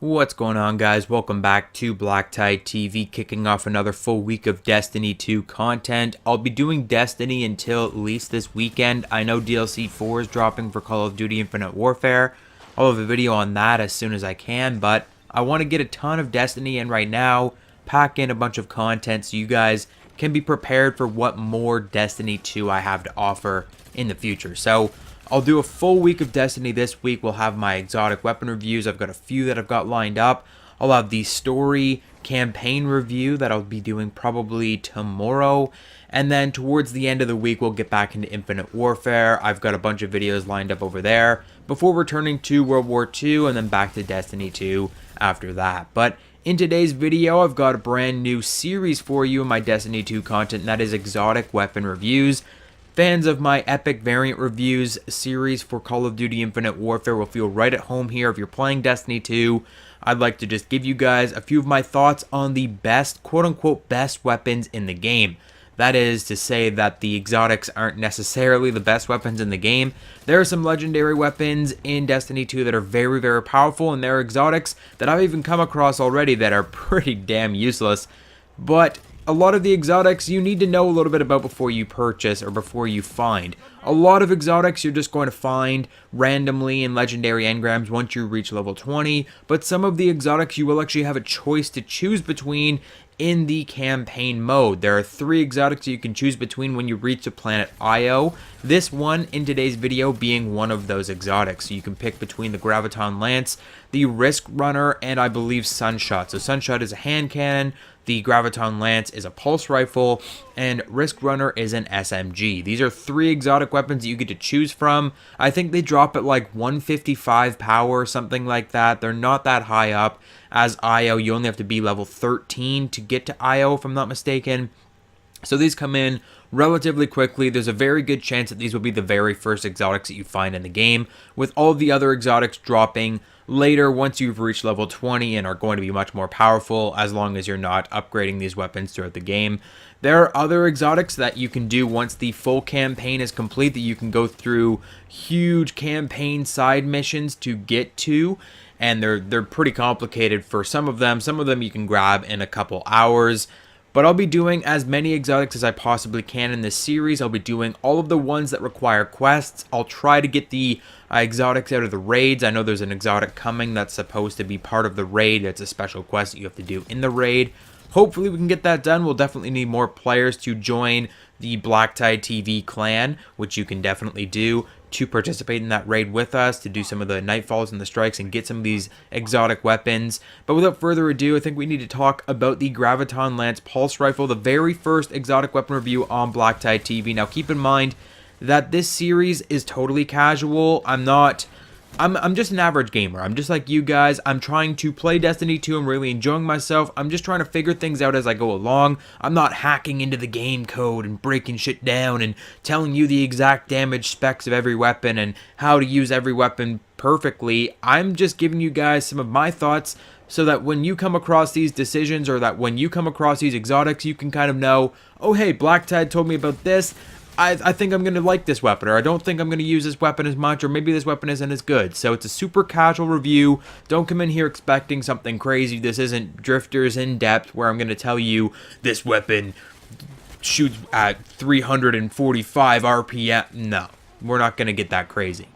What's going on, guys? Welcome back to BlackTideTV, kicking off another full week of Destiny 2 content. I'll be doing Destiny until at least this weekend. I know DLC 4 is dropping for Call of Duty Infinite Warfare. I'll have a video on that as soon as I can, but I want to get a ton of Destiny in right now, pack in a bunch of content so you guys can be prepared for what more Destiny 2 I have to offer in the future. So I'll do a full week of Destiny this week. We'll have my exotic weapon reviews. I've got a few that I've got lined up. I'll have the story campaign review that I'll be doing probably tomorrow. And then towards the end of the week, we'll get back into Infinite Warfare. I've got a bunch of videos lined up over there before returning to World War II and then back to Destiny 2 after that. But in today's video, I've got a brand new series for you in my Destiny 2 content, and that is exotic weapon reviews. Fans of my epic variant reviews series for Call of Duty Infinite Warfare will feel right at home here. If you're playing Destiny 2, I'd like to just give you guys a few of my thoughts on the best, quote-unquote, best weapons in the game. That is to say that the exotics aren't necessarily the best weapons in the game. There are some legendary weapons in Destiny 2 that are very, very powerful, and there are exotics that I've even come across already that are pretty damn useless. But a lot of the exotics you need to know a little bit about before you purchase or before you find. A lot of exotics you're just going to find randomly in legendary engrams once you reach level 20, but some of the exotics you will actually have a choice to choose between in the campaign mode. There are 3 exotics you can choose between when you reach the planet Io. This one in today's video being one of those exotics. So you can pick between the Graviton Lance, the Risk Runner, and I believe Sunshot. So Sunshot is a hand cannon, the Graviton Lance is a pulse rifle, and Risk Runner is an SMG. These are 3 exotic weapons that you get to choose from. I think they drop at like 155 power or something like that. They're not that high up. As Io, you only have to be level 13 to get to Io, if I'm not mistaken. So these come in relatively quickly. There's a very good chance that these will be the very first exotics that you find in the game, with all the other exotics dropping later once you've reached level 20 and are going to be much more powerful as long as you're not upgrading these weapons throughout the game. There are other exotics that you can do once the full campaign is complete that you can go through huge campaign side missions to get to, and they're pretty complicated for some of them. Some of them you can grab in a couple hours. But I'll be doing as many exotics as I possibly can in this series. I'll be doing all of the ones that require quests. I'll try to get the exotics out of the raids. I know there's an exotic coming that's supposed to be part of the raid. It's a special quest that you have to do in the raid. Hopefully we can get that done. We'll definitely need more players to join the BlackTideTV clan, which you can definitely do, to participate in that raid with us, to do some of the nightfalls and the strikes and get some of these exotic weapons. But without further ado, I think we need to talk about the Graviton Lance Pulse Rifle, the very first exotic weapon review on BlackTideTV. Now keep in mind that this series is totally casual. I'm just an average gamer. I'm just like you guys. I'm trying to play Destiny 2. I'm really enjoying myself. I'm just trying to figure things out as I go along. I'm not hacking into the game code and breaking shit down and telling you the exact damage specs of every weapon and how to use every weapon perfectly. I'm just giving you guys some of my thoughts so that when you come across these decisions or that when you come across these exotics, you can kind of know, oh hey, BlackTide told me about this. I think I'm going to like this weapon, or I don't think I'm going to use this weapon as much, or maybe this weapon isn't as good. So it's a super casual review. Don't come in here expecting something crazy. This isn't Drifters in Depth, where I'm going to tell you this weapon shoots at 345 RPM. No, we're not going to get that crazy.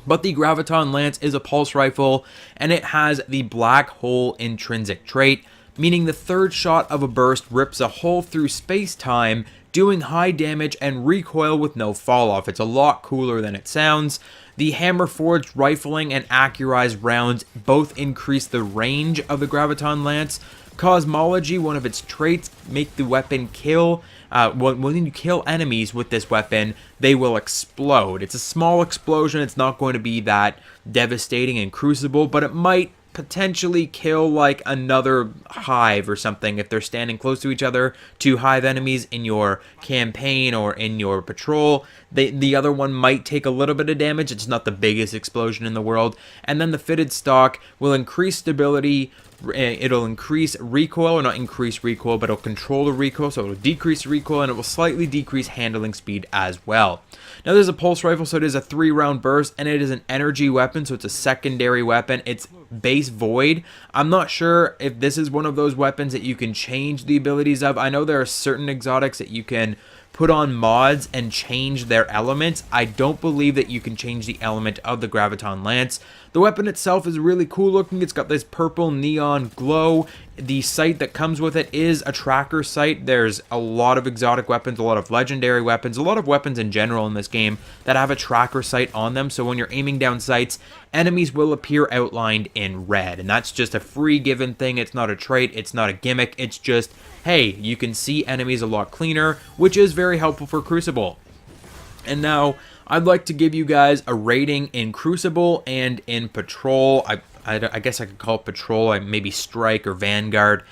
But the Graviton Lance is a pulse rifle, and it has the black hole intrinsic trait, meaning the third shot of a burst rips a hole through space-time, doing high damage and recoil with no fall-off. It's a lot cooler than it sounds. The hammer-forged rifling and accurized rounds both increase the range of the Graviton Lance. Cosmology, one of its traits, make the weapon kill. When you kill enemies with this weapon, they will explode. It's a small explosion. It's not going to be that devastating and crucible, but it might potentially kill like another hive or something if they're standing close to each other. 2 hive enemies in your campaign or in your patrol. The other one might take a little bit of damage. It's not the biggest explosion in the world. And then the fitted stock will increase stability. It'll increase recoil, or not increase recoil, but it'll control the recoil, so it'll decrease recoil, and it will slightly decrease handling speed as well. Now there's a pulse rifle, so it is a 3-round burst, and it is an energy weapon, so it's a secondary weapon. It's base Void. I'm not sure if this is one of those weapons that you can change the abilities of. I know there are certain exotics that you can put on mods and change their elements. I don't believe that you can change the element of the Graviton Lance. The weapon itself is really cool looking. It's got this purple neon glow. The sight that comes with it is a tracker sight. There's a lot of exotic weapons, a lot of legendary weapons, a lot of weapons in general in this game that have a tracker sight on them. So when you're aiming down sights, enemies will appear outlined in red. And that's just a free given thing. It's not a trait. It's not a gimmick. It's just, hey, you can see enemies a lot cleaner, which is very helpful for Crucible. And now, I'd like to give you guys a rating in Crucible and in Patrol. I guess I could call it Patrol, maybe Strike or Vanguard.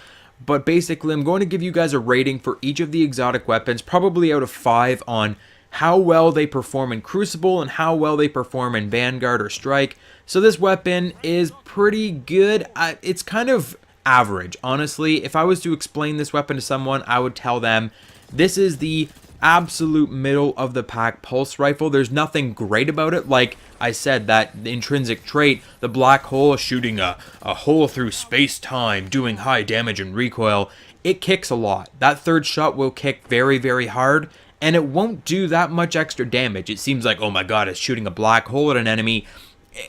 But basically, I'm going to give you guys a rating for each of the exotic weapons, probably out of 5 on how well they perform in Crucible and how well they perform in Vanguard or Strike. So this weapon is pretty good. It's kind of average, honestly. If I was to explain this weapon to someone, I would tell them this is the absolute middle of the pack pulse rifle. There's nothing great about it. Like I said, that intrinsic trait, the black hole shooting a hole through space-time, doing high damage and recoil, it kicks a lot. That third shot will kick very, very hard, and it won't do that much extra damage. It seems like, oh my god, it's shooting a black hole at an enemy.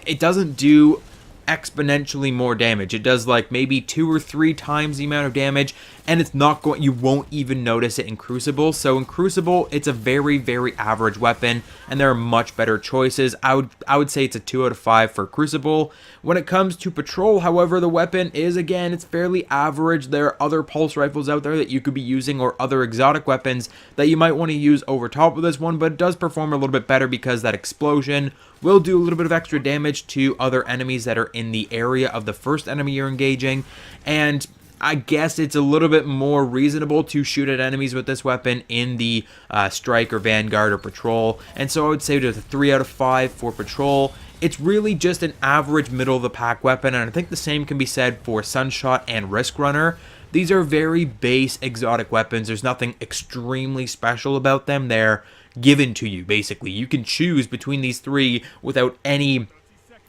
It doesn't do exponentially more damage. It does like maybe 2 or 3 times the amount of damage, and it's not going, you won't even notice it in Crucible. So in Crucible, it's a very, very average weapon, and there are much better choices. I would say it's a 2 out of 5 for Crucible. When it comes to Patrol, however, the weapon is, again, it's fairly average. There are other pulse rifles out there that you could be using, or other exotic weapons that you might want to use over top of this one, but it does perform a little bit better because that explosion will do a little bit of extra damage to other enemies that are in the area of the first enemy you're engaging. And I guess it's a little bit more reasonable to shoot at enemies with this weapon in the Strike or Vanguard or Patrol. And so I would say it's a 3 out of 5 for Patrol. It's really just an average middle of the pack weapon, and I think the same can be said for Sunshot and Risk Runner. These are very base exotic weapons. There's nothing extremely special about them. They're given to you, basically. You can choose between these 3 without any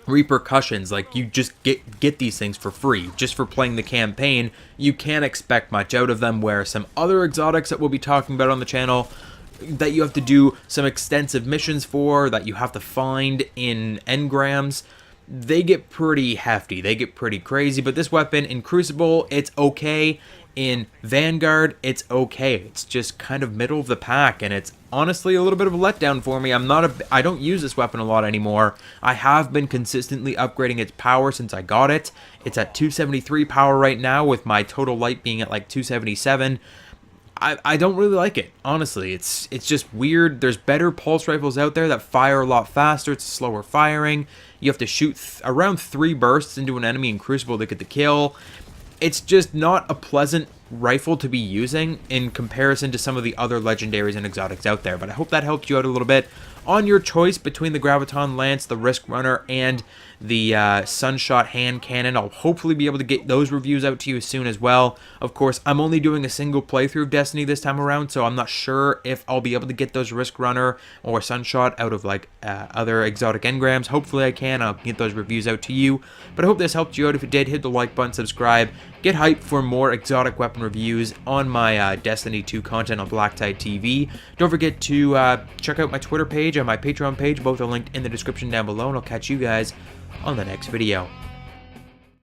repercussions. Like, you just get these things for free just for playing the campaign. You can't expect much out of them, where some other exotics that we'll be talking about on the channel that you have to do some extensive missions for, that you have to find in engrams, they get pretty hefty, they get pretty crazy. But this weapon in Crucible, it's okay. In Vanguard, it's okay. It's just kind of middle of the pack, and it's honestly a little bit of a letdown for me. I don't use this weapon a lot anymore. I have been consistently upgrading its power since I got it. It's at 273 power right now, with my total light being at like 277. I don't really like it, honestly. It's just weird. There's better pulse rifles out there that fire a lot faster. It's slower firing. You have to shoot around 3 bursts into an enemy in Crucible to get the kill. It's just not a pleasant rifle to be using in comparison to some of the other legendaries and exotics out there. But I hope that helped you out a little bit on your choice between the Graviton Lance, the Risk Runner, and the Sunshot hand cannon. I'll hopefully be able to get those reviews out to you soon as well. Of course, I'm only doing a single playthrough of Destiny this time around, so I'm not sure if I'll be able to get those Risk Runner or Sunshot out of like other exotic engrams. Hopefully I can. I'll get those reviews out to you. But I hope this helped you out. If it did, hit the like button, subscribe, get hyped for more exotic weapon reviews on my Destiny 2 content on BlackTideTV. Don't forget to check out my Twitter page and my Patreon page. Both are linked in the description down below, and I'll catch you guys on the next video.